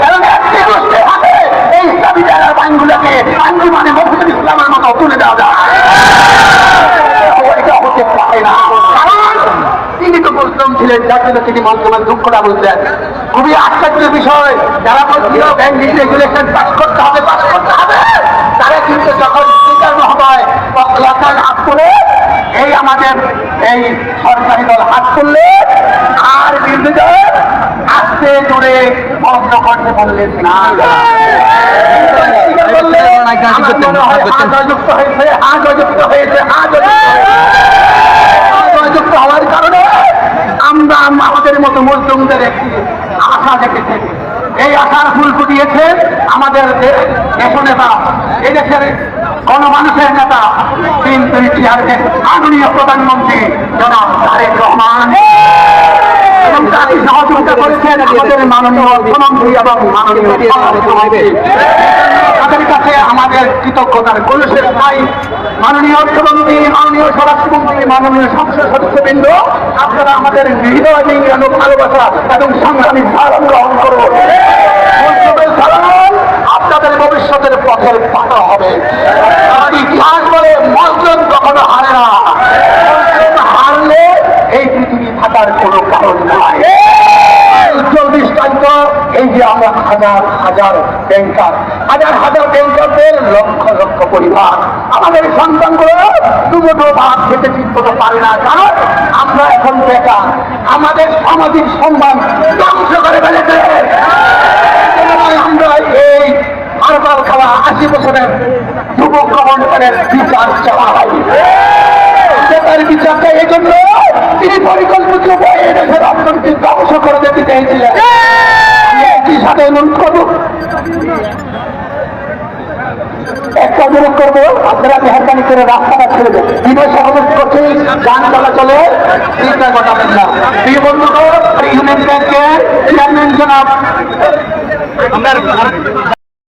এবং একটি গোষ্ঠীর হাতে এই ইসলামী জায়গার আইনগুলোকে আঞ্জুমানে মফিজুল ইসলামের মতো তুলে দেওয়া যায়। এটা হতে পারে না, কারণ তিনি তো মুসলিম ছিলেন, যার জন্য তিনি মুসলমান দুঃখটা বুঝলেন। খুবই আশ্চর্যের বিষয়, যারা বলছিল ব্যাংকিং রেগুলেশন পাস করতে হবে তারা কিন্তু যখন স্পিকার মহোদয় লেখার হাত করে এই আমাদের এই সরকারি দল হাত করলে আর বিরোধী আস্তে করে বন্ধ করতে বললেন না। জয়যুক্ত হয়েছে, জয়যুক্ত হয়েছে, জয়যুক্ত হওয়ার কারণে আমরা আমাদের মতো মুসলিমদের একটি আশা দেখেছি। এই আশার ফুল ফুটিয়েছে আমাদের দেশনেতা, এদেশের গণমানুষের নেতা, বিএনপির চেয়ারম্যান, মাননীয় প্রধানমন্ত্রী জনাব তারেক রহমান, এবং তাকে সহযোগিতা করেছেন আমাদের মাননীয় অর্থমন্ত্রী এবং মাননীয় স্বরাষ্ট্রমন্ত্রী। তাদের কাছে আমাদের কৃতজ্ঞতার কলসের ভাই মাননীয় অর্থমন্ত্রী, মাননীয় স্বরাষ্ট্রমন্ত্রী, মাননীয় সংসদ সদস্যবৃন্দ, আপনারা আমাদের হৃদয় বিজ্ঞান ভালোবাসা এবং সংগ্রামী ধারণ গ্রহণ করুন। আপনাদের ভবিষ্যতের পথের পাতা হবে। ইতিহাস বলে মুসলিম কখনো হারে না, হারলে এই পৃথিবী থাকার কোনো কারণ নাই। দৃষ্টান্ত এই যে আমরা হাজার হাজার ব্যাংকার, হাজার হাজার ব্যাংকারদের লক্ষ লক্ষ পরিবার, আমাদের সন্তানগুলো দুটো ভাত খেতে ঠিক করতে পারে না, কারণ আমরা এখন বেকার। আমাদের সামাজিক সম্মান ধ্বংস করে ফেলেছে। আমরা এই বারবার খাওয়া 80 বছরের যুবক কমিশনের বিচার চাই। তার বিচারটা এই জন্য তিনি পরিকল্পিত দেশের অর্থনীতি ধ্বংস করে দিতে চেয়েছিলেন। একই সাথে অনুরোধ করবো, একটা অনুরোধ করবো, আপনারা মেহরবানি করে রাস্তাটা ছেড়ে দেন। বিনয় সমাবেশ করছে, যান চলাচলে চিন্তা ঘটাবেন না। প্রিয় বন্ধুগণ, ইউনিয়ন ব্যাংকের চেয়ারম্যান জনাব